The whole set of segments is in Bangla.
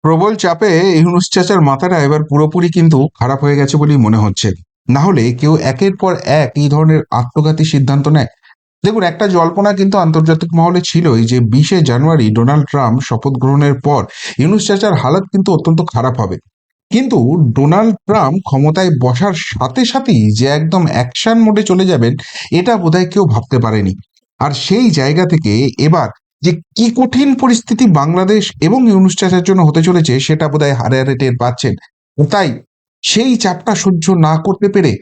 প্রবল চাপে ইউনূস চাচার মাথাটা এবার পুরোপুরি কিন্তু খারাপ হয়ে গেছে বলেই মনে হচ্ছে। না হলে কেউ একের পর এক এই ধরনের আত্মঘাতী সিদ্ধান্ত নেয়? দেখুন, একটা জল্পনা কিন্তু আন্তর্জাতিক মহলে ছিলই যে 20শে জানুয়ারি ডোনাল্ড ট্রাম্প শপথ গ্রহণের পর ইউনূস চাচার হালত কিন্তু অত্যন্ত খারাপ হবে। কিন্তু ডোনাল্ড ট্রাম্প ক্ষমতায় বসার সাথে সাথেই যে একদম অ্যাকশন মোডে চলে যাবেন, এটা বোধহয় কেউ ভাবতে পারেনি। আর সেই জায়গা থেকে এবার যে কি কঠিন পরিস্থিতি বাংলাদেশ এবং ইউনূস চাচার জন্য হতে চলেছে, সেটা বোধহয় হাড়ে হাড়ে টের পাচ্ছেন। তাই সেই চাপটা সহ্য না করতে পেরে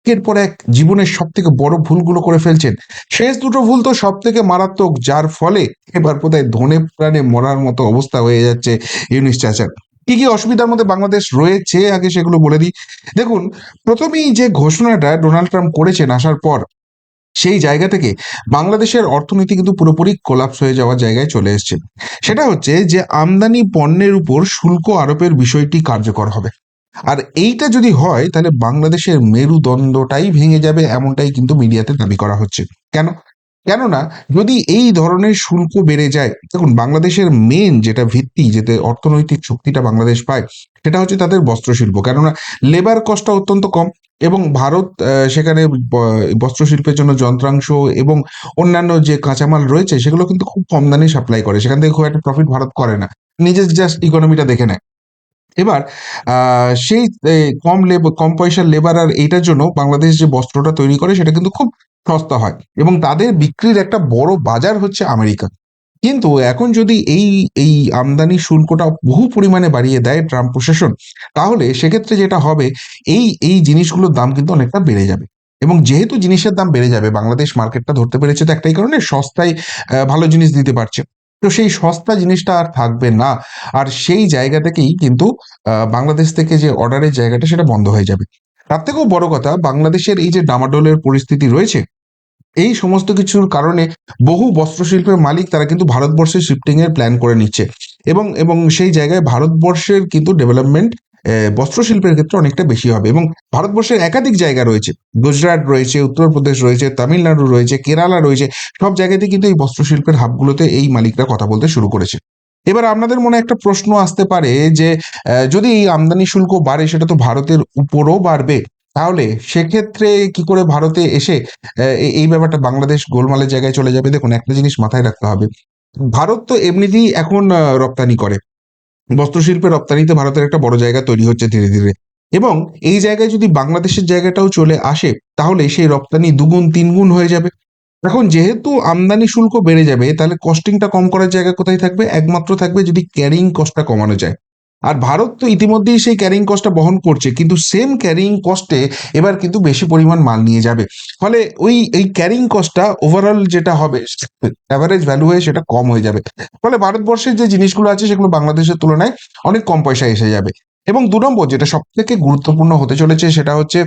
একের পর এক জীবনের সব থেকে বড় ভুলগুলো করে ফেলছেন। শেষ দুটো ভুল তো সব থেকে মারাত্মক, যার ফলে এবার বোধহয় ধনে প্রাণে মরার মতো অবস্থা হয়ে যাচ্ছে ইউনূস চাচার। কি কি অসুবিধার মধ্যে বাংলাদেশ রয়েছে আগে সেগুলো বলে দিই। দেখুন, প্রথমেই যে ঘোষণাটা ডোনাল্ড ট্রাম্প করেছেন আসার পর, সেই জায়গা থেকে বাংলাদেশের অর্থনীতি কিন্তু পুরোপুরি কোলাপস হয়ে যাওয়ার জায়গায় চলে এসছে। সেটা হচ্ছে যে আমদানি পণ্যের উপর শুল্ক আরোপের বিষয়টি কার্যকর হবে। আর এইটা যদি হয় তাহলে বাংলাদেশের মেরুদণ্ডটাই ভেঙে যাবে, এমনটাই কিন্তু মিডিয়াতে দাবি করা হচ্ছে। কেন? কেননা যদি এই ধরনের শুল্ক বেড়ে যায়, দেখুন বাংলাদেশের মেন যেটা ভিত্তি, যেতে অর্থনৈতিক শক্তিটা বাংলাদেশ পায়, সেটা হচ্ছে তাদের বস্ত্রশিল্প। কেননা লেবার কস্টটা অত্যন্ত কম, এবং ভারত সেখানে বস্ত্রশিল্পের জন্য যন্ত্রাংশ এবং অন্যান্য যে কাঁচামাল রয়েছে সেগুলো কিন্তু খুব কম দামে সাপ্লাই করে, সেখান থেকে খুব একটা প্রফিট ভারত করে না, নিজের জাস্ট ইকোনমিটা দেখে নেয়। এবার সেই কম পয়সার লেবার আর এইটার জন্য বাংলাদেশ যে বস্ত্রটা তৈরি করে সেটা কিন্তু খুব সস্তা হয়, এবং তাদের বিক্রির একটা বড় বাজার হচ্ছে আমেরিকা। কিন্তু এখন যদি এই এই আমদানি শুল্কটা বহু পরিমাণে বাড়িয়ে দেয় ট্রাম্প প্রশাসন, তাহলে সেক্ষেত্রে যেটা হবে, এই এই জিনিসগুলোর দাম কিন্তু অনেকটা বেড়ে যাবে। এবং যেহেতু জিনিসের দাম বেড়ে যাবে, বাংলাদেশ মার্কেটটা ধরতে পেরেছে তো একটাই কারণে, সস্তায় ভালো জিনিস দিতে পারছে। তো সেই সস্তা জিনিসটা আর থাকবে না। আর সেই জায়গা থেকেই কিন্তু বাংলাদেশ থেকে যে অর্ডারের জায়গাটা সেটা বন্ধ হয়ে যাবে। তার থেকেও বড় কথা, বাংলাদেশের এই যে ডামাডোলের পরিস্থিতি রয়েছে, এই সমস্ত কিছুর কারণে বহু বস্ত্রশিল্পের মালিক তারা কিন্তু ভারতবর্ষে শিফটিং এর প্ল্যান করে নিচ্ছে। এবং সেই জায়গায় ভারতবর্ষের কিন্তু ডেভেলপমেন্ট বস্ত্রশিল্পের ক্ষেত্রে অনেকটা বেশি হবে। এবং ভারতবর্ষের একাধিক জায়গা রয়েছে, গুজরাট রয়েছে, উত্তরপ্রদেশ রয়েছে, তামিলনাড়ু রয়েছে, কেরালা রয়েছে, সব জায়গাতে কিন্তু এই বস্ত্রশিল্পের হাবগুলোতে এই মালিকরা কথা বলতে শুরু করেছে। এবার আপনাদের মনে একটা প্রশ্ন আসতে পারে যে যদি এই আমদানি শুল্ক বাড়ে, সেটা তো ভারতের উপরও বাড়বে, তাহলে সেক্ষেত্রে কি করে ভারতে এসে এই ব্যাপারটা বাংলাদেশ গোলমালের জায়গায় চলে যাবে? দেখুন, একটা জিনিস মাথায় রাখতে হবে, ভারত তো এমনিতেই এখন রপ্তানি করে, বস্ত্রশিল্পের রপ্তানিতে ভারতের একটা বড় জায়গা তৈরি হচ্ছে ধীরে ধীরে। এবং এই জায়গায় যদি বাংলাদেশের জায়গাটাও চলে আসে, তাহলে সেই রপ্তানি দুগুণ তিনগুণ হয়ে যাবে। এখন যেহেতু আমদানি শুল্ক বেড়ে যাবে, তাহলে কস্টিংটা কম করার জায়গা কোথায় থাকবে? একমাত্র থাকবে যদি ক্যারিং কস্টটা কমানো যায়। আর ভারত তো ইতিমধ্যেই সেই ক্যারিং কস্টটা বহন করছে, কিন্তু সেম ক্যারিং কস্টে এবার কিন্তু বেশি পরিমাণ মাল নিয়ে যাবে। ফলে ওই এই ক্যারিং কস্টটা ওভারঅল যেটা হবে, অ্যাভারেজ ভ্যালু হয়ে সেটা কম হয়ে যাবে। ফলে ভারতবর্ষের যে জিনিসগুলো আছে সেগুলো বাংলাদেশের তুলনায় অনেক কম পয়সায় এসে যাবে। এবং ২ নম্বর যেটা সব থেকে গুরুত্বপূর্ণ হতে চলেছে, সেটা হচ্ছে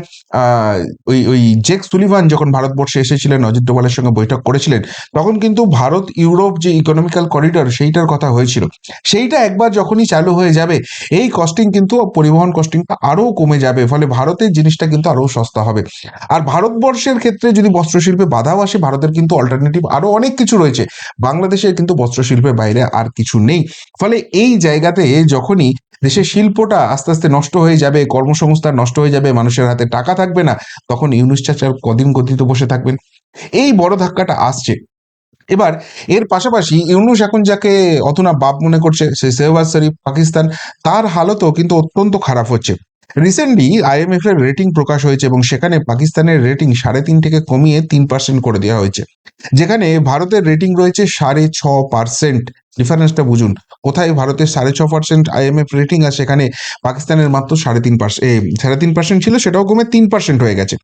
আহ ওই ওই জেক সুলিভান যখন ভারতবর্ষে এসেছিলেন, অজিত ডোভালের সঙ্গে বৈঠক করেছিলেন, তখন কিন্তু ভারত ইউরোপ যে ইকোনমিক্যাল করিডর সেইটার কথা হয়েছিল। সেইটা একবার যখনই চালু হয়ে যাবে, এই কস্টিং কিন্তু পরিবহন কস্টিংটা আরো কমে যাবে, ফলে ভারতের জিনিসটা কিন্তু আরো সস্তা হবে। আর ভারতবর্ষের ক্ষেত্রে যদি বস্ত্রশিল্পে বাধাও আসে, ভারতের কিন্তু অল্টারনেটিভ আরো অনেক কিছু রয়েছে। বাংলাদেশের কিন্তু বস্ত্রশিল্পের বাইরে আর কিছু নেই। ফলে এই জায়গাতে যখনই দেশের শিল্পটা আস্তে আস্তে নষ্ট হয়ে যাবে, কর্মসংস্থান নষ্ট হয়ে যাবে, মানুষের হাতে টাকা থাকবে না, তখন ইউনূস চাচা কদিন গদিতে বসে থাকবেন? এই বড় ধাক্কাটা আসছে। এবার এর পাশাপাশি ইউনূস এখন যাকে অধুনা বাপ মনে করছে, সে শেহবাজ শরীফ পাকিস্তান, তার হালতও কিন্তু অত্যন্ত খারাপ হচ্ছে। রিসেন্টলি IMF এর রেটিং প্রকাশ হয়েছে, এবং সেখানে পাকিস্তানের রেটিং ৩.৫ থেকে কমিয়ে ৩% করে দেওয়া হয়েছে, যেখানে ভারতের রেটিং রয়েছে ৬.৫%। ডিফারেন্সটা বুঝুন, কোথায় ভারতের ৬.৫% IMF রেটিং, আর সেখানে পাকিস্তানের মাত্র ৩.৫% ছিল, সেটাও কমে ৩% হয়ে গেছে।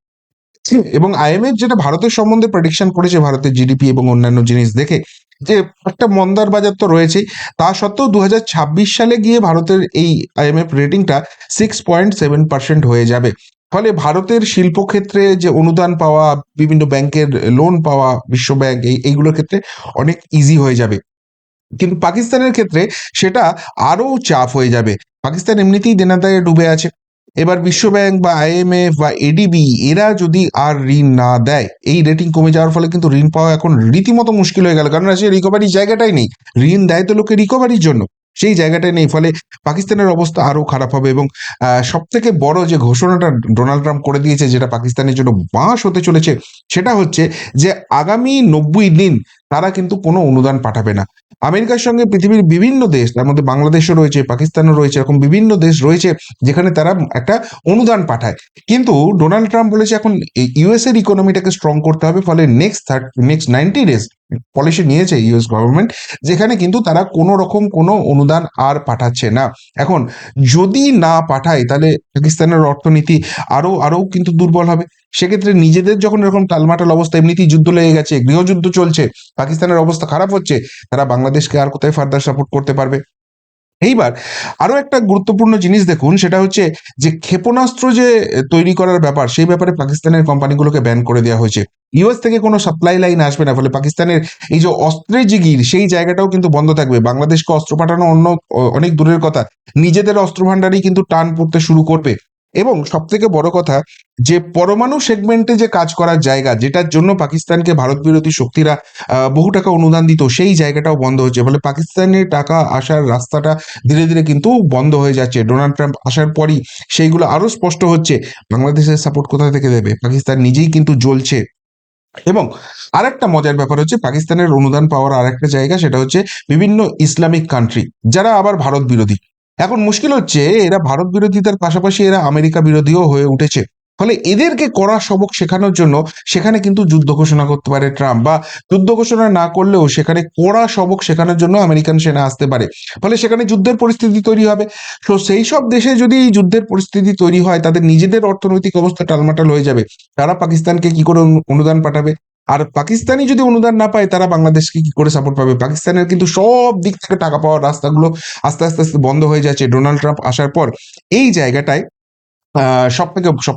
এবং IMF যেটা ভারতের সম্বন্ধে প্রেডিকশন করেছে, ভারতের জিডিপি এবং অন্যান্য জিনিস দেখে, যে একটা মন্দার বাজার তো রয়েছে, তা সত্ত্বেও ২০২৬ সালে গিয়ে ভারতের এই IMF রেটিংটা 6.7% হয়ে যাবে। ফলে ভারতের শিল্পক্ষেত্রে যে অনুদান পাওয়া, বিভিন্ন ব্যাংকের লোন পাওয়া, বিশ্ব ব্যাংক, এইগুলোর ক্ষেত্রে অনেক ইজি হয়ে যাবে। কিন্তু পাকিস্তানের ক্ষেত্রে সেটা আরো চাপ হয়ে যাবে। পাকিস্তান এমনিতেই দেনাদায়ে ডুবে আছে। এবার বিশ্বব্যাংক বা IMF বা ADB এরা যদি আর ঋণ না দেয়, এই রেটিং কমে যাওয়ার ফলে কিন্তু ঋণ পাওয়া এখন রীতিমতো মুশকিল হয়ে গেল, কারণ সে রিকভারির জায়গাটাই নেই। ঋণ দেয় তো লোকে রিকভারির জন্য, সেই জায়গাটায় নেই, ফলে পাকিস্তানের অবস্থা আরো খারাপ হবে। এবং সব থেকে বড় যে ঘোষণাটা ডোনাল্ড ট্রাম্প করে দিয়েছে, যেটা পাকিস্তানের জন্য বাঁশ হতে চলেছে, সেটা হচ্ছে যে আগামী 90 দিন তারা কিন্তু কোনো অনুদান পাঠাবে না। আমেরিকার সঙ্গে পৃথিবীর বিভিন্ন দেশ, তার মধ্যে বাংলাদেশও রয়েছে, পাকিস্তানও রয়েছে, এরকম বিভিন্ন দেশ রয়েছে যেখানে তারা একটা অনুদান পাঠায়। কিন্তু ডোনাল্ড ট্রাম্প বলেছে এখন ইউএস এর ইকোনমিটাকে স্ট্রং করতে হবে, ফলে নেক্সট 90 ডেজ পলিসি নিয়েছে ইউএস গভর্নমেন্ট, যেখানে কিন্তু তারা কোনো রকম কোনো অনুদান আর পাঠাচ্ছে না। এখন যদি না পাঠায় তাহলে পাকিস্তানের অর্থনীতি আরো আরো কিন্তু দুর্বল হবে। সেক্ষেত্রে নিজেদের যখন এরকম টালমাটাল অবস্থা, এমনিতেই যুদ্ধ লেগে গেছে, গৃহযুদ্ধ চলছে, পাকিস্তানের অবস্থা খারাপ হচ্ছে, তারা বাংলাদেশকে আর কোথায় ফার্দার সাপোর্ট করতে পারবে? এইবার আরো একটা গুরুত্বপূর্ণ জিনিস দেখুন, সেটা হচ্ছে যে ক্ষেপণাস্ত্র যে তৈরি করার ব্যাপার, সেই ব্যাপারে পাকিস্তানের কোম্পানিগুলোকে ব্যান করে দেওয়া হয়েছে। ইউএস থেকে কোনো সাপ্লাই লাইন আসবে না, ফলে পাকিস্তানের এই যে অস্ত্রের যে গির, সেই জায়গাটাও কিন্তু বন্ধ থাকবে। বাংলাদেশকে অস্ত্র পাঠানো অনেক দূরের কথা, নিজেদের অস্ত্র ভান্ডারই কিন্তু টান পড়তে শুরু করবে। এবং সব থেকে বড় কথা, যে পরমাণু সেগমেন্টে যে কাজ করার জায়গা, যেটার জন্য পাকিস্তানকে ভারত বিরোধী শক্তিরা বহু টাকা অনুদান দিত, সেই জায়গাটাও বন্ধ হচ্ছে। ফলে পাকিস্তানের টাকা আসার রাস্তাটা ধীরে ধীরে কিন্তু বন্ধ হয়ে যাচ্ছে। ডোনাল্ড ট্রাম্প আসার পরই সেইগুলো আরো স্পষ্ট হচ্ছে। বাংলাদেশের সাপোর্ট কোথা থেকে দেবে? পাকিস্তান নিজেই কিন্তু জ্বলছে। এবং আরেকটা মজার ব্যাপার হচ্ছে, পাকিস্তানের অনুদান পাওয়ার আরেকটা জায়গা, সেটা হচ্ছে বিভিন্ন ইসলামিক কান্ট্রি, যারা আবার ভারত বিরোধী। এখন মুশকিল হচ্ছে, এরা ভারত বিরোধিতার পাশাপাশি এরা আমেরিকা বিরোধীও হয়ে উঠেছে। ফলে এদেরকে কড়া সবক শেখানোর জন্য সেখানে কিন্তু যুদ্ধ ঘোষণা করতে পারে ট্রাম্প, বা যুদ্ধ ঘোষণা না করলেও সেখানে কড়া সবক শেখানোর জন্য আমেরিকান সেনা আসতে পারে। ফলে সেখানে যুদ্ধের পরিস্থিতি তৈরি হবে। তো সেই সব দেশে যদি এই যুদ্ধের পরিস্থিতি তৈরি হয়, তাদের নিজেদের অর্থনৈতিক অবস্থা টালমাটাল হয়ে যাবে। তারা পাকিস্তানকে কি করে অনুদান পাঠাবে? আর পাকিস্তানি যদি অনুদান না পায়, তারা বাংলাদেশকে কি করে সাপোর্ট পাবে? পাকিস্তানের কিন্তু সব দিক থেকে টাকা পাওয়ার রাস্তাগুলো আস্তে আস্তে আস্তে বন্ধ হয়ে যাচ্ছে ডোনাল্ড ট্রাম্প আসার পর। এই জায়গাটায় সব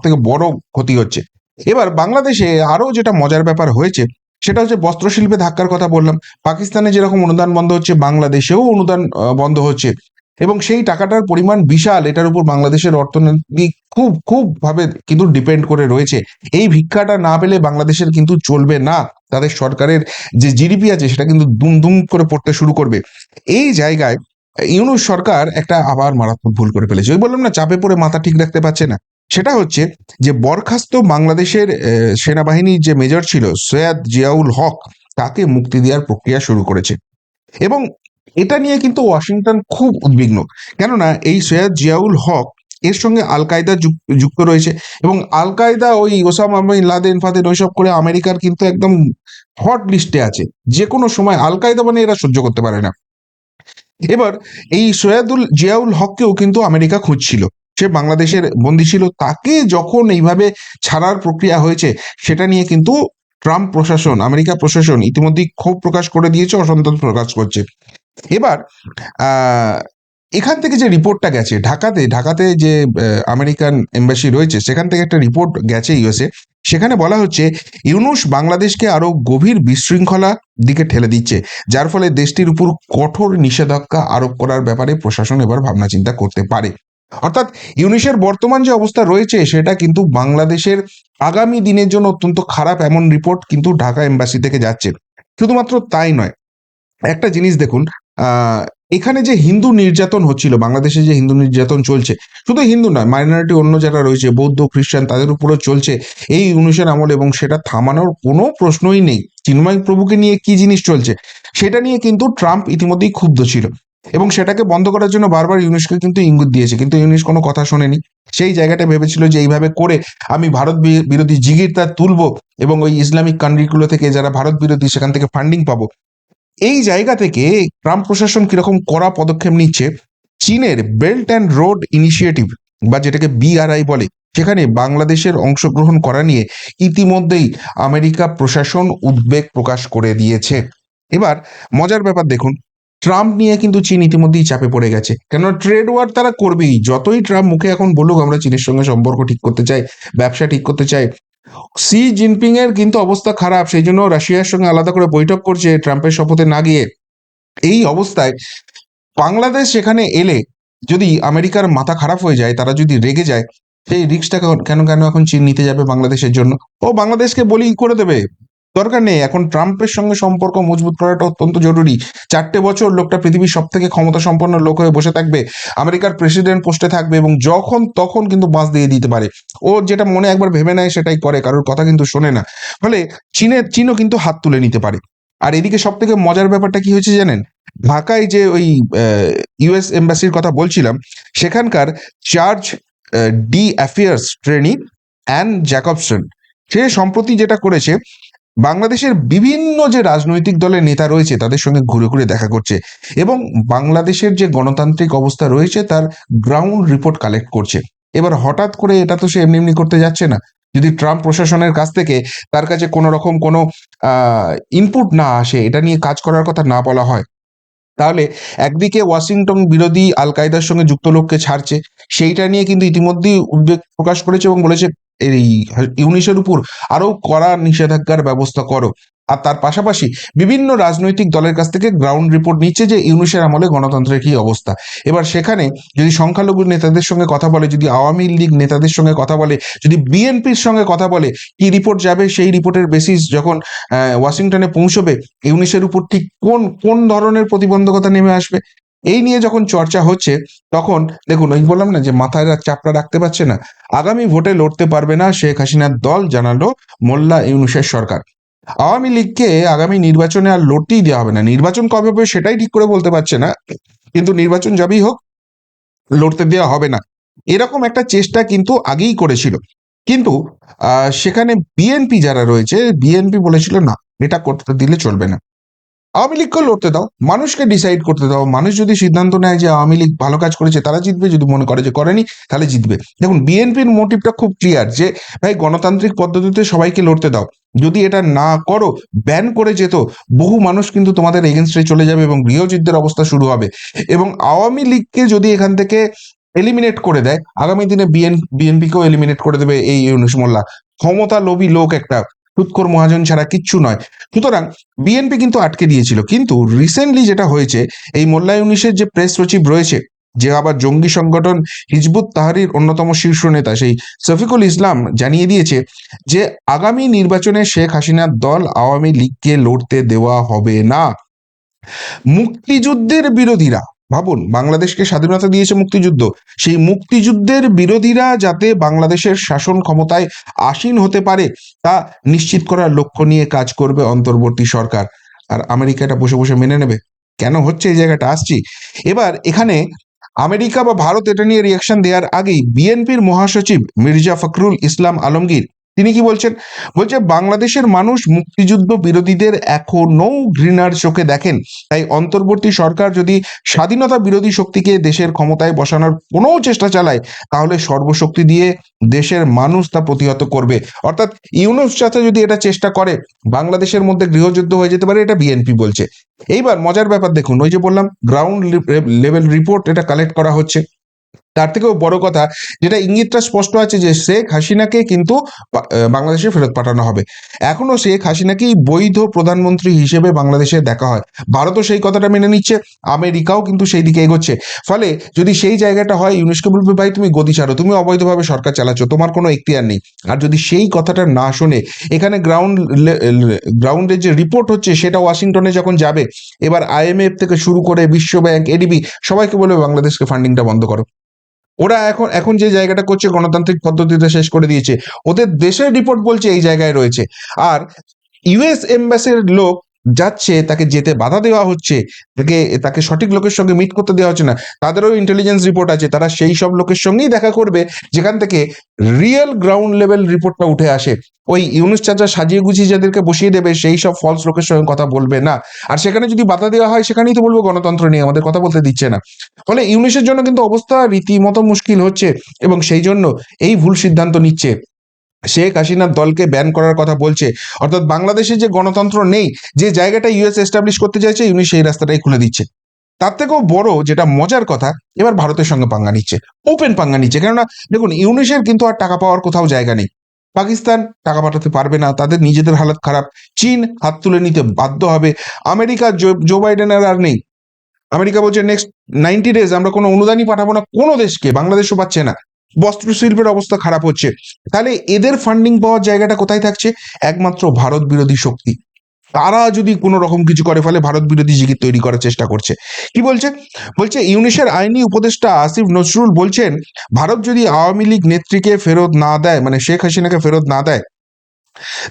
থেকে বড় ক্ষতি হচ্ছে। এবার বাংলাদেশে আরো যেটা মজার ব্যাপার হয়েছে, সেটা হচ্ছে বস্ত্রশিল্পে ধাক্কার কথা বললাম। পাকিস্তানে যেরকম অনুদান বন্ধ হচ্ছে, বাংলাদেশেও অনুদান বন্ধ হচ্ছে। এবং সেই টাকাটার পরিমাণ বিশাল, এটার উপর বাংলাদেশের অর্থনীতি খুব খুব ভাবে কিন্তু ডিপেন্ড করে রয়েছে। এই ভিক্ষাটা না পেলে বাংলাদেশের কিন্তু চলবে না। তাদের সরকারের যে জিডিপি আছে, সেটা কিন্তু দুম দুম করে পড়তে শুরু করবে। এই জায়গায় ইউনূস সরকার একটা আবার মারাত্মক ভুল করে ফেলেছে। ওই বললাম না, চাপে পড়ে মাথা ঠিক রাখতে পারছে না। সেটা হচ্ছে যে বরখাস্ত বাংলাদেশের সেনাবাহিনীর যে মেজর ছিল সৈয়দ জিয়াউল হক, তাকে মুক্তি দেওয়ার প্রক্রিয়া শুরু করেছে। এবং এটা নিয়ে কিন্তু ওয়াশিংটন খুব উদ্বিগ্ন। কেননা এই সৈয়দ জিয়াউল হক এর সঙ্গে আল কায়দা যুক্ত রয়েছে। এবং আল কায়দা, ওই ওসামা বিন লাদেন ফাদেন ওইসব করে আমেরিকার কিন্তু একদম হট লিস্টে আছে। যে কোনো সময় আল কায়দা মানে এরা সহ্য করতে পারে না। এবার এই সৈয়দুল জিয়াউল হককেও কিন্তু আমেরিকা খুঁজছিল। সে বাংলাদেশের বন্দী ছিল, তাকে যখন এইভাবে ছাড়ার প্রক্রিয়া হয়েছে, সেটা নিয়ে কিন্তু ট্রাম্প প্রশাসন, আমেরিকা প্রশাসন ইতিমধ্যেই ক্ষোভ প্রকাশ করে দিয়েছে, অসন্তোষ প্রকাশ করছে। এবার আহ এখান থেকে যে রিপোর্টটা গেছে, ঢাকাতে যে আমেরিকান এম্বাসি রয়েছে, সেখান থেকে একটা রিপোর্ট গেছে ইউএসএ। সেখানে বলা হচ্ছে ইউনূস বাংলাদেশকে আরো গভীর বিশৃঙ্খলা দিকে ঠেলে দিচ্ছে, যার ফলে দেশটির উপর কঠোর নিষেধাজ্ঞা আরোপ করার ব্যাপারে প্রশাসন এবার ভাবনা চিন্তা করতে পারে। অর্থাৎ ইউনিসের বর্তমান যে অবস্থা রয়েছে, সেটা কিন্তু বাংলাদেশের আগামী দিনের জন্য অত্যন্ত খারাপ, এমন রিপোর্ট কিন্তু ঢাকা এম্বাসি থেকে যাচ্ছে। শুধুমাত্র তাই নয়, একটা জিনিস দেখুন, আহ এখানে যে হিন্দু নির্যাতন হচ্ছিল, বাংলাদেশে যে হিন্দু নির্যাতন চলছে, শুধু হিন্দু নয়, মাইনরিটি অন্য যারা রয়েছে, বৌদ্ধ খ্রিস্টান, তাদের উপরও চলছে এই ইউনিশের আমলে, এবং সেটা থামানোর কোনো প্রশ্নই নেই। চিন্ময় প্রভুকে নিয়ে কি জিনিস চলছে, সেটা নিয়ে কিন্তু ট্রাম্প ইতিমধ্যেই ক্ষুব্ধ ছিল। এবং সেটাকে বন্ধ করার জন্য বারবার ইউনিশকে কিন্তু ইঙ্গিত দিয়েছে, কিন্তু ইউনিশ কোনো কথা শোনেনি। সেই জায়গাটা ভেবেছিল যে এইভাবে করে আমি ভারত বিরোধী জিগির তার তুলবো, এবং ওই ইসলামিক কান্ট্রিগুলো থেকে যারা ভারত বিরোধী, সেখান থেকে ফান্ডিং পাবো। এই জায়গা থেকে ট্রাম্প প্রশাসন কিরকম কড়া পদক্ষেপ নিচ্ছে। চীনের বেল্ট অ্যান্ড রোড ইনিশিয়েটিভ, বা যেটাকে বিআরআই বলে, সেখানে বাংলাদেশের অংশগ্রহণ করা নিয়ে ইতিমধ্যেই আমেরিকা প্রশাসন উদ্বেগ প্রকাশ করে দিয়েছে। এবার মজার ব্যাপার দেখুন, ট্রাম্প নিয়ে কিন্তু চীন ইতিমধ্যেই চাপে পড়ে গেছে। কেননা ট্রেড ওয়ার তারা করবেই, যতই ট্রাম্প মুখে এখন বলুক আমরা চীনের সঙ্গে সম্পর্ক ঠিক করতে চাই, ব্যবসা ঠিক করতে চাই। সি জিনপিং এর কিন্তু অবস্থা খারাপ, সেই জন্য রাশিয়ার সঙ্গে আলাদা করে বৈঠক করছে ট্রাম্পের শপথে না গিয়ে। এই অবস্থায় বাংলাদেশ সেখানে এলে যদি আমেরিকার মাথা খারাপ হয়ে যায়, তারা যদি রেগে যায়, সেই রিস্কটা কেন কেন এখন চীন নিতে যাবে বাংলাদেশের জন্য? ও বাংলাদেশকে বলি করে দেবে, দরকার নেই। এখন ট্রাম্পের সঙ্গে সম্পর্ক মজবুত করাটা অত্যন্ত জরুরি। 4টে বছর লোকটা পৃথিবীর সব থেকে ক্ষমতা সম্পন্ন লোক হয়ে বসে থাকবে, আমেরিকার প্রেসিডেন্ট পোস্টে থাকবে এবং যখন তখন কিন্তু বাঁশ দিয়ে দিতে পারে। ও যেটা মনে একবার ভেবে নেয় সেটাই করে, কারোর কথা কিন্তু শোনে না। ফলে চীনও কিন্তু হাত তুলে নিতে পারে। আর এদিকে সব থেকে মজার ব্যাপারটা কি হয়েছে জানেন? ঢাকায় যে ওই ইউএস এম্বাসির কথা বলছিলাম, সেখানকার chargé d'affaires Tracey Ann Jacobson, সে সম্প্রতি যেটা করেছে, বাংলাদেশের বিভিন্ন যে রাজনৈতিক দলের নেতা রয়েছে তাদের সঙ্গে ঘুরে ঘুরে দেখা করছে এবং বাংলাদেশের যে গণতান্ত্রিক অবস্থা রয়েছে তার গ্রাউন্ড রিপোর্ট কালেক্ট করছে। এবার হঠাৎ করে এটা তো সে এমনি এমনি করতে যাচ্ছে না। যদি ট্রাম্প প্রশাসনের কাছ থেকে তার কাছে কোনো রকম কোনো ইনপুট না আসে, এটা নিয়ে কাজ করার কথা না বলা হয়, তাহলে একদিকে ওয়াশিংটন বিরোধী আল কায়দার সঙ্গে যুক্ত লোককে ছাড়ছে, সেইটা নিয়ে কিন্তু ইতিমধ্যেই উদ্বেগ প্রকাশ করেছে এবং বলেছে এই ইউনিসের উপর আরো কড়া নিষেধাজ্ঞার ব্যবস্থা করো। আর তার পাশাপাশি বিভিন্ন রাজনৈতিক দলের কাছ থেকে গ্রাউন্ড রিপোর্ট নিচ্ছে যে ইউনিসের আমলে গণতন্ত্রের কি অবস্থা। এবার সেখানে যদি সংখ্যালঘু নেতাদের সঙ্গে কথা বলে, যদি আওয়ামী লীগ নেতাদের সঙ্গে কথা বলে, যদি বিএনপির সঙ্গে কথা বলে, কি রিপোর্ট যাবে সেই রিপোর্টের বেসিস যখন ওয়াশিংটনে পৌঁছবে, ইউনিসের উপর ঠিক কোন কোন ধরনের প্রতিবন্ধকতা নেমে আসবে, এই নিয়ে যখন চর্চা হচ্ছে, তখন দেখুন ওই বললাম না যে মাথায় চাপটা রাখতে পারছে না। আগামী ভোটে লড়তে পারবে না শেখ হাসিনার দল, জানালো মোল্লা ইউনূসের সরকার। আওয়ামী লীগকে আগামী নির্বাচনে আর লড়তেই দেওয়া হবে না। নির্বাচন কবে হবে সেটাই ঠিক করে বলতে পারছে না, কিন্তু নির্বাচন যাবেই হোক লড়তে দেওয়া হবে না, এরকম একটা চেষ্টা কিন্তু আগেই করেছিল। কিন্তু সেখানে বিএনপি যারা রয়েছে, বিএনপি বলেছিল না, এটা করতে দিলে চলবে না। আওয়ামী লীগকেও লড়তে দাও, মানুষকে ডিসাইড করতে দাও। মানুষ যদি সিদ্ধান্ত নেয় যে আওয়ামী লীগ ভালো কাজ করেছে, তারা জিতবে। যদি মনে করে যে করেনি, তাহলে জিতবে। দেখুন বিএনপির মোটিভটা খুব ক্লিয়ার যে ভাই গণতান্ত্রিক পদ্ধতিতে সবাইকে লড়তে দাও। যদি এটা না করো, ব্যান করে যেত, বহু মানুষ কিন্তু তোমাদের এগেনস্টে চলে যাবে এবং গৃহযুদ্ধের অবস্থা শুরু হবে। এবং আওয়ামী লীগকে যদি এখান থেকে এলিমিনেট করে দেয়, আগামী দিনে বিএনপিকেও এলিমিনেট করে দেবে এই ইউনূস মোল্লা। ক্ষমতা লোভী লোক একটা, সুৎখোর মহাজন ছাড়া কিচ্ছু নয়। সুতরাং বিএনপি কিন্তু আটকে দিয়েছিল। কিন্তু রিসেন্টলি যেটা হয়েছে, এই মোল্লা ইউনূসের যে প্রেস সচিব রয়েছে, যে আবার জঙ্গি সংগঠন হিজবুত তাহরির অন্যতম শীর্ষ নেতা, সেই শফিকুল ইসলাম জানিয়ে দিয়েছে যে আগামী নির্বাচনে শেখ হাসিনার দল আওয়ামী লীগকে লড়তে দেওয়া হবে না। মুক্তিযুদ্ধের বিরোধীরা, ভাবুন বাংলাদেশকে স্বাধীনতা দিয়েছে মুক্তিযুদ্ধ, সেই মুক্তিযুদ্ধের বিরোধীরা যাতে বাংলাদেশের শাসন ক্ষমতায় আসীন হতে পারে তা নিশ্চিত করার লক্ষ্য নিয়ে কাজ করবে অন্তর্বর্তী সরকার। আর আমেরিকা এটা বসে বসে মেনে নেবে? কেন হচ্ছে এই জায়গাটা আসছি। এবার এখানে আমেরিকা বা ভারত এটা নিয়ে রিয়াকশন দেওয়ার আগেই বিএনপির মহাসচিব মির্জা ফখরুল ইসলাম আলমগীর তিনি কি বলছেন? বলছে বাংলাদেশের মানুষ মুক্তিযুদ্ধ বিরোধীদের এখনো ঘৃণার চোখে দেখেন। তাই অন্তর্বর্তী সরকার যদি স্বাধীনতা বিরোধী শক্তিকে দেশের ক্ষমতায় বসানোর কোনো চেষ্টা চালায়, তাহলে সর্বশক্তি দিয়ে দেশের মানুষ তা প্রতিহত করবে। অর্থাৎ ইউনূস চাচা যদি এটা চেষ্টা করে, বাংলাদেশের মধ্যে গৃহযুদ্ধ হয়ে যেতে পারে, এটা বিএনপি বলছে। এইবার মজার ব্যাপার দেখুন, ওই যে বললাম গ্রাউন্ড লেভেল রিপোর্ট এটা কালেক্ট করা হচ্ছে। তার থেকেও বড় কথা, যেটা ইঙ্গিতটা স্পষ্ট আছে যে শেখ হাসিনাকে কিন্তু বাংলাদেশে ফেরত পাঠানো হবে। এখনো শেখ হাসিনাকেই বৈধ প্রধানমন্ত্রী হিসেবে বাংলাদেশে দেখা হয়। ভারতও সেই কথাটা মেনে নিচ্ছে, আমেরিকাও কিন্তু সেই দিকে এগোচ্ছে। ফলে যদি সেই জায়গাটা হয়, ইউনেস্কো বলবে ভাই তুমি গদি ছাড়ো, তুমি অবৈধভাবে সরকার চালাচ্ছ, তোমার কোনো এখতিয়ার নেই। আর যদি সেই কথাটা না শোনে, এখানে গ্রাউন্ডের যে রিপোর্ট হচ্ছে সেটা ওয়াশিংটনে যখন যাবে, এবার আইএমএফ থেকে শুরু করে বিশ্ব ব্যাংক, এডিবি সবাইকে বলবে বাংলাদেশকে ফান্ডিংটা বন্ধ করো। ওরা এখন এখন যে জায়গাটা করছে গণতান্ত্রিক পদ্ধতিতে শেষ করে দিয়েছে, ওদের দেশের রিপোর্ট বলছে এই জায়গায় রয়েছে। আর ইউএস এম্বাসির লোক যাচ্ছে, তাকে যেতে বাধা দেওয়া হচ্ছে, তাকে তাকে সঠিক লোকের সঙ্গে মিট করতে দেওয়া হচ্ছে না। তাদেরও ইন্টেলিজেন্স রিপোর্ট আছে, তারা সেই সব লোকের সঙ্গেই দেখা করবে যেখান থেকে রিয়েল গ্রাউন্ড লেভেল রিপোর্টটা উঠে আসে। ওই ইউনুস চাচা সাজিয়ে গুছিয়ে যাদেরকে বসিয়ে দেবে, সেই সব ফলস লোকের সঙ্গে কথা বলবে না। আর সেখানে যদি বাধা দেওয়া হয়, সেখানেই তো বলবো গণতন্ত্র নিয়ে আমাদের কথা বলতে দিচ্ছে না। ফলে ইউনুসের জন্য কিন্তু অবস্থা রীতিমতো মুশকিল হচ্ছে এবং সেই জন্য এই ভুল সিদ্ধান্ত নিচ্ছে, শেখ হাসিনার দলকে ব্যান করার কথা বলছে। অর্থাৎ বাংলাদেশে যে গণতন্ত্র নেই, যে জায়গাটা ইউএস এস্টাবলিশ করতে চাইছে, ইউনুস সেই রাস্তাটাই খুলে দিচ্ছে। তার থেকেও বড় যেটা মজার কথা, এবার ভারতের সঙ্গে পাঙ্গা নিচ্ছে, ওপেন পাঙ্গা নিচ্ছে। কেননা দেখুন ইউনুসের কিন্তু আর টাকা পাওয়ার কোথাও জায়গা নেই। পাকিস্তান টাকা পাঠাতে পারবে না, তাদের নিজেদের হালত খারাপ। চীন হাত তুলে নিতে বাধ্য হবে। আমেরিকা জো বাইডেনের আর নেই। আমেরিকা বলছে নেক্সট 90 ডেজ আমরা কোনো অনুদানই পাঠাবো না কোনো দেশকে, বাংলাদেশও পাচ্ছে না। বস্ত্র শিল্পের অবস্থা খারাপ হচ্ছে। তাহলে এদের ফান্ডিং পাওয়ার জায়গাটা কোথায় থাকছে? একমাত্র ভারত বিরোধী শক্তি। তারা যদি কোনো রকম কিছু করে ফেলে ভারত বিরোধী জিগির তৈরি করার চেষ্টা করছে। কি বলছে? বলছে ইউনিসের আইনি উপদেষ্টা আসিফ নজরুল বলছেন, ভারত যদি আওয়ামী লীগ নেত্রীকে ফেরত না দেয়, মানে শেখ হাসিনাকে ফেরত না দেয়,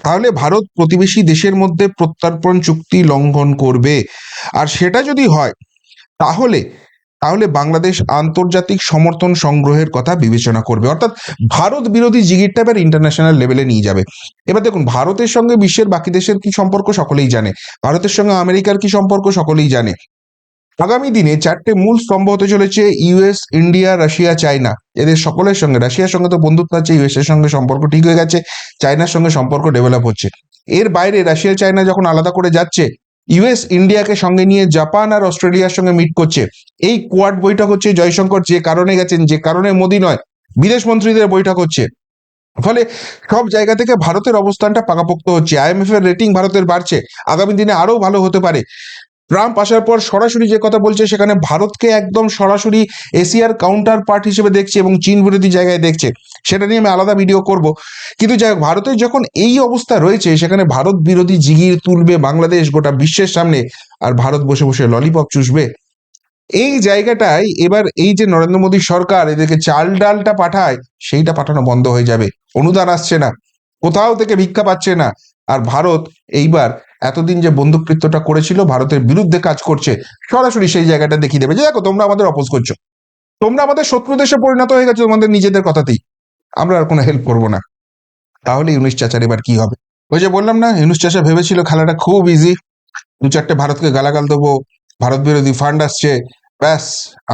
তাহলে ভারত প্রতিবেশী দেশের মধ্যে প্রত্যর্পণ চুক্তি লঙ্ঘন করবে। আর সেটা যদি হয় তাহলে তাহলে বাংলাদেশ আন্তর্জাতিক সমর্থন সংগ্রহের কথা বিবেচনা করবে। অর্থাৎ ভারত বিরোধী জিগিরটা এবার ইন্টারন্যাশনাল লেভেলে নিয়ে যাবে। এবার দেখুন, ভারতের সঙ্গে বিশ্বের বাকি দেশের কি সম্পর্ক সকলেই জানে, ভারতের সঙ্গে আমেরিকার কি সম্পর্ক সকলেই জানে। আগামী দিনে চারটে মূল স্তম্ভ হতে চলেছে ইউএস, ইন্ডিয়া, রাশিয়া, চায়না। এদের সকলের সঙ্গে, রাশিয়ার সঙ্গে তো বন্ধুত্ব আছে, ইউএস এর সঙ্গে সম্পর্ক ঠিক হয়ে গেছে, চায়নার সঙ্গে সম্পর্ক ডেভেলপ হচ্ছে। এর বাইরে রাশিয়া চায়না যখন আলাদা করে যাচ্ছে, ইউএস ইন্ডিয়াকে সঙ্গে নিয়ে জাপান আর অস্ট্রেলিয়ার সঙ্গে মিট করছে। এই কোয়াড বৈঠক হচ্ছে, জয়শঙ্কর যে কারণে গেছেন, যে কারণে মোদী নয়, বিদেশ মন্ত্রীদের বৈঠক হচ্ছে। ফলে সব জায়গা থেকে ভারতের অবস্থানটা পাকাপোক্ত হচ্ছে। আইএমএফ এর রেটিং ভারতের বাড়ছে, আগামী দিনে আরো ভালো হতে পারে। ট্রাম্প আসার পর সরাসরি যে কথা বলছে, সেখানে ভারতকে একদম সরাসরি এশিয়ার কাউন্টার পার্ট হিসেবে দেখছে এবং চীন বিরোধী জায়গায় দেখছে। সেটা নিয়ে আমি আলাদা ভিডিও করব। কিন্তু যাই হোক, ভারতের যখন এই অবস্থা রয়েছে, সেখানে ভারত বিরোধী জিগির তুলবে বাংলাদেশ গোটা বিশ্বের সামনে, আর ভারত বসে বসে ললিপপ চুষবে। এই জায়গাটায় এবার এই যে নরেন্দ্র মোদী সরকার এদেরকে চাল ডালটা পাঠায়, সেইটা পাঠানো বন্ধ হয়ে যাবে। অনুদান আসছে না, কোথাও থেকে ভিক্ষা পাচ্ছে না। আর ভারত এইবার এতদিন যে বন্ধুকৃত্যটা করেছিল, ভারতের বিরুদ্ধে কাজ করছে, সরাসরি সেই জায়গাটা দেখিয়ে দেবে যে দেখো, তোমরা আমাদের অপোজ করছো, তোমরা আমাদের শত্রু দেশে পরিণত হয়ে গেছো তোমাদের নিজেদের কথাতেই, আমরা আর কোনো হেল্প করবো না। তাহলে ইউনুস চাচার এবার কি হবে? ওই যে বললাম না, ইউনুস চাচা ভেবেছিল খেলাটা খুব ইজি, দু চারটে ভারতকে গালাগাল দেবো, ভারত বিরোধী ফান্ড আসছে, ব্যাস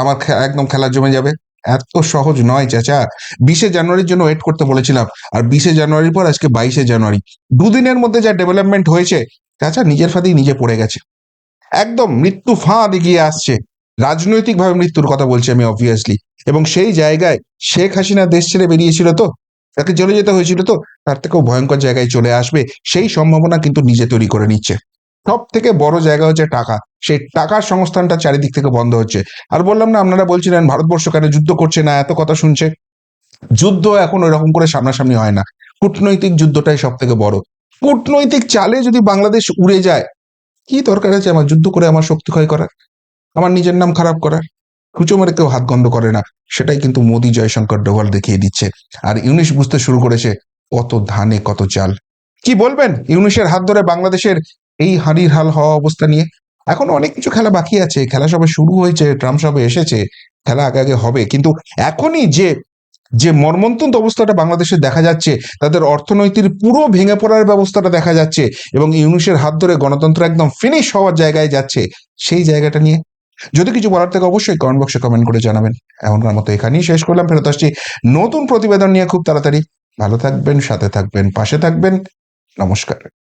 আমার একদম খেলা জমে যাবে। এত সহজ নয় চাচা। 20শে জানুয়ারির জন্য ওয়েট করতে বলেছিলাম, আর 20শে জানুয়ারির পর আজকে 22শে জানুয়ারি, দুদিনের মধ্যে যা ডেভেলপমেন্ট হয়েছে, চাচা নিজের ফাঁদেই নিজে পড়ে গেছে। একদম মৃত্যু ফাঁদ এগিয়ে আসছে, রাজনৈতিকভাবে মৃত্যুর কথা বলছি আমি অবভিয়াসলি। এবং সেই জায়গায় শেখ হাসিনা দেশ ছেড়ে বেরিয়েছিল, তো তাকে চলে যেতে হয়েছিল, তো তার থেকেও ভয়ঙ্কর জায়গায় চলে আসবে, সেই সম্ভাবনা কিন্তু নিজে তৈরি করে নিচ্ছে। সব থেকে বড় জায়গা হচ্ছে টাকা, সেই টাকার সংস্থানটা চারিদিক থেকে বন্ধ হচ্ছে। আর বললাম না, আপনারা বলছিলেন ভারতবর্ষ কেন যুদ্ধ করছে না, এত কথা শুনছে। যুদ্ধ এখন ওই রকম করে সামনাসামনি হয় না, কূটনৈতিক যুদ্ধটাই সব থেকে বড়। কূটনৈতিক চালে যদি বাংলাদেশ উড়ে যায়, কি দরকার আছে আমার যুদ্ধ করে আমার শক্তি ক্ষয় করার, আমার নিজের নাম খারাপ করার? খুঁচো মেরে কেউ হাত গন্ধ করে না, সেটাই কিন্তু মোদি জয়শঙ্কর ডোভাল দেখিয়ে দিচ্ছে। আর ইউনিশ বুঝতে শুরু করেছে কত ধানে কত চাল। কি বলবেন ইউনিশের হাত ধরে বাংলাদেশের এই হাঁড়ির হাল হওয়া অবস্থা নিয়ে? এখন অনেক কিছু খেলা বাকি আছে, খেলা সবে শুরু হয়েছে, ট্রাম্প সবে এসেছে, খেলা আগে আগে হবে। কিন্তু এখনই যে যে মর্মন্তুদ অবস্থাটা বাংলাদেশে দেখা যাচ্ছে, তাদের অর্থনৈতিক পুরো ভেঙে পড়ার ব্যবস্থাটা দেখা যাচ্ছে, এবং ইউনুসের হাত ধরে গণতন্ত্র একদম ফিনিশ হওয়ার জায়গায় যাচ্ছে, সেই জায়গাটা নিয়ে যদি কিছু বলার থেকে অবশ্যই কমেন্ট বক্সে কমেন্ট করে জানাবেন। এমনকার মতো এখানেই শেষ করলাম, ফেরত আসছি নতুন প্রতিবেদন নিয়ে খুব তাড়াতাড়ি। ভালো থাকবেন, সাথে থাকবেন, পাশে থাকবেন। নমস্কার।